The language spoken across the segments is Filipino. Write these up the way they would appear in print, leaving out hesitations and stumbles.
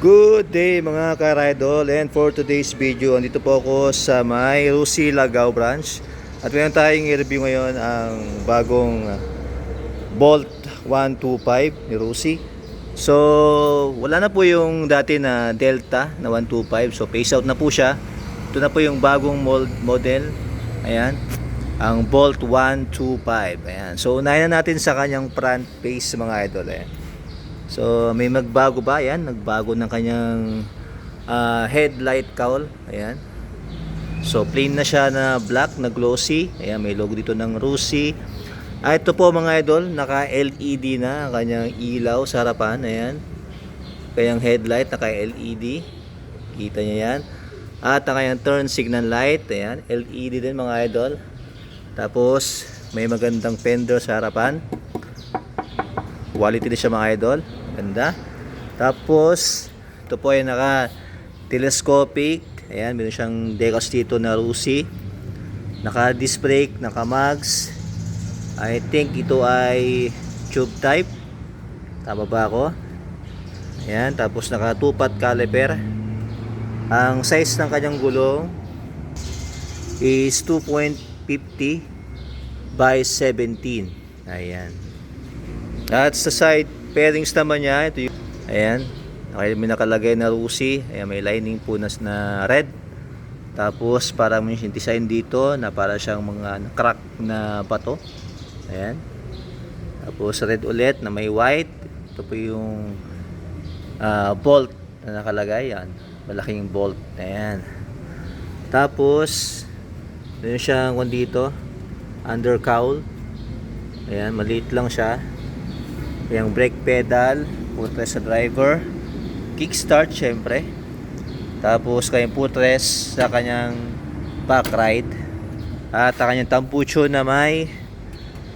Good day mga ka-Rydol, and for today's video, andito po ako sa may Rusi, Lagao branch. At meron tayong i-review ngayon ang bagong Bolt 125 ni Rusi. So wala na po yung dati na Delta na 125, so phase out na po siya. Ito na po yung bagong model. Ayan, ang Bolt 125. Ayan, so unahin na natin sa kanyang front face mga idol. Ayan. So may magbago ba? Ayan, nagbago ng kanyang headlight cowl. Ayan. So plain na siya na black na glossy. Ayan, may logo dito ng Rusi. Ito po mga idol, naka LED na ang kanyang ilaw sa harapan. Ayan. Kanyang headlight naka LED. Kita niyo yan. At ang kanyang turn signal light, ayan, LED din mga idol. Tapos may magandang fender sa harapan. Quality din siya mga idol. Ganda. Tapos ito po ay naka telescopic. Ayan, meron siyang decals dito na Rusi. Naka disc brake, naka mags. I think ito ay tube type. Tama ba ako? Ayan, tapos naka 2-pot caliper. Ang size ng kanyang gulong is 2.50 by 17. Ayan. At sa side pairings naman niya, ito yung, ayan, may nakalagay na Rusi. Ayan, may lining po na red. Tapos parang may design dito na para siyang mga crack na bato. Ayan. Tapos red ulit na may white. Ito po yung bolt na nakalagay. Yan, malaking bolt. Ayan. Tapos meron siyang dito under cowl. Ayan, maliit lang siya. Yung brake pedal, footrest sa driver, kickstart syempre. Tapos kanyang footrest sa kanyang back ride. At ang kanyang tampucho na may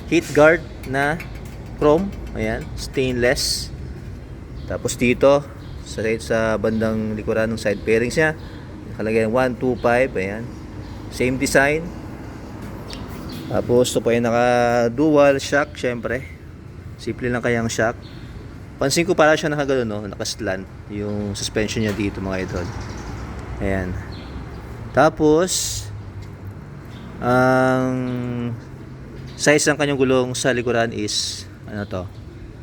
heat guard na chrome, ayan, stainless. Tapos dito sa bandang likuran ng side pairings niya, nakalagay 125, ayan. Same design. Tapos ito po ay naka dual shock syempre. Simple lang kayang shock. Pansin ko para siya nakagano, no? Naka-slant yung suspension niya dito mga idol. Ayan. Tapos ang size ng kanyang gulong sa likuran is ano to?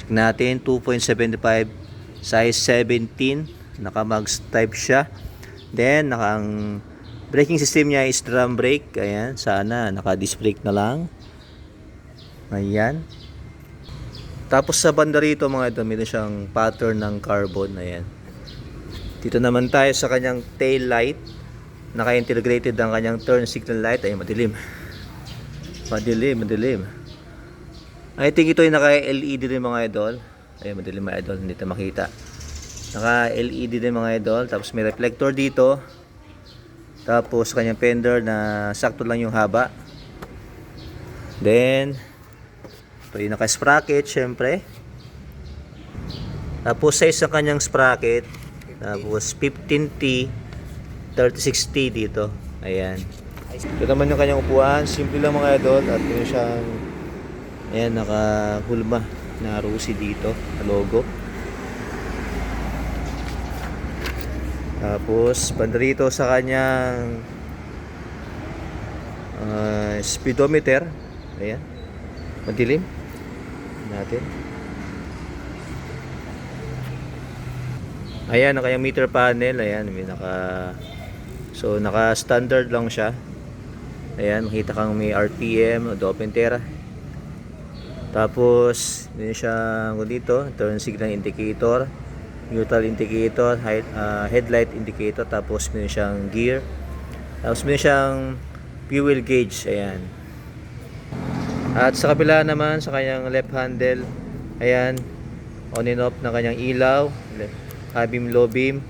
Check natin, 2.75 size 17. Naka-mags type siya. Then ang braking system niya is drum brake. Ayan, sana naka-disc brake na lang. Ayan. Tapos sa banda rito mga ito, meron siyang pattern ng carbon. Ayan. Dito naman tayo sa kanyang tail light. Naka-integrated ang kanyang turn signal light. Ayan, madilim. Madilim. I think ito ay naka-LED din mga idol. Ayan, madilim mga idol, hindi ito makita. Naka-LED din mga idol. Tapos may reflector dito. Tapos kanyang fender na sakto lang yung haba. Then ito yung naka-sprocket syempre. Tapos size ng kanyang sprocket, tapos 15T 36T dito. Ayan. Ito naman yung kanyang upuan, simple lang mga idol. At yun siyang, ayan, naka-hulma na Rusi dito na logo. Tapos banda rito sa kanyang speedometer. Ayan, madilim natin. Ayan, ang kanyang meter panel. Ayan, may naka standard lang siya. Ayan, makita kang may RPM, odometer. Tapos din siya dito, turn signal indicator, neutral indicator, headlight indicator. Tapos may siyang gear. Tapos may siyang fuel gauge. Ayan. At sa kabila naman, sa kanyang left handle, ayan, on and off na kanyang ilaw, high beam, low beam,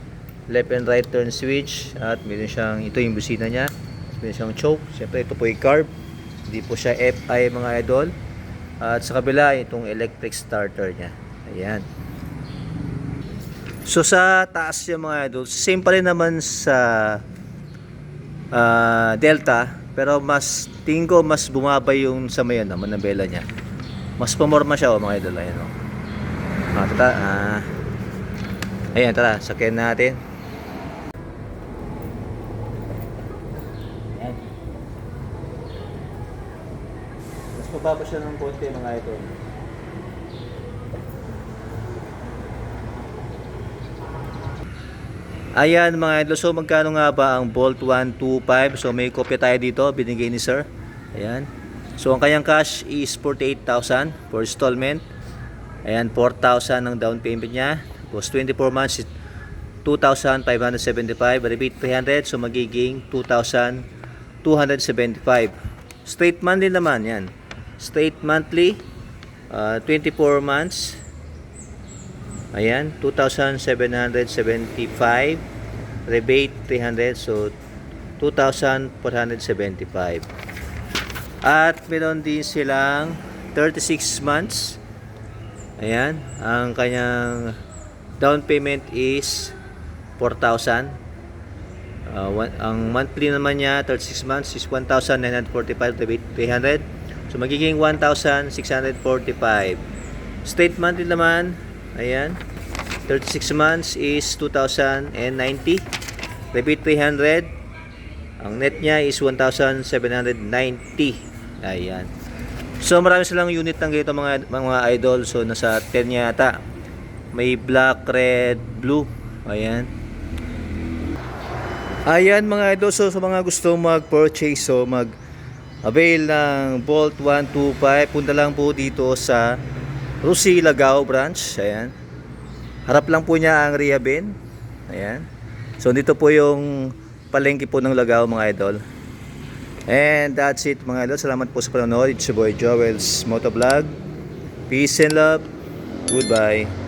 left and right turn switch. At meron siyang, ito yung busina niya. Meron siyang choke. Siyempre ito po yung carb, hindi po siya FI mga idol. At sa kabila, itong electric starter niya. Ayan. So sa taas niya mga idol, same pa rin naman sa Delta. Pero mas tingin ko mas bumabay yung sa may manabela niya. Mas pamorma siya mga idol. Ayan, Ayan, tara, sakyan natin. Ayan. Mas mababa siya ng konti mga idol. Ayan mga idol, so magkano nga ba ang Bolt 125? So may kopya tayo dito, binigay ni sir. Ayan. So ang kanyang cash is 48,000 for installment. Ayan, 4,000 ang down payment niya. Tapos 24 months is 2,575. Repeat 300, so magiging 2,275. Straight monthly naman yan. Straight monthly, 24 months. Ayan, 2,775. Rebate 300, so 2,475. At meron din silang 36 months. Ayan, ang kanyang down payment is 4,000. Ang monthly naman niya 36 months is 1,945, rebate 300. So magiging 1,645. Straight monthly naman, ayan, 36 months is 2,090. Rebate 300. Ang net niya is 1,790. Ayan. So marami silang unit ng ganito mga idol. So nasa 10 yata. May black, red, blue. Ayan. Ayan mga idol. So sa mga gusto mag-purchase, so mag-avail ng Bolt 125, punta lang po dito sa Rusi, Lagao branch. Ayan. Harap lang po niya ang Riabin. Ayan. So dito po yung palengke po ng Lagao mga idol. And that's it mga idol. Salamat po sa panonood. It's your boy Joel's Motovlog. Peace and love. Goodbye.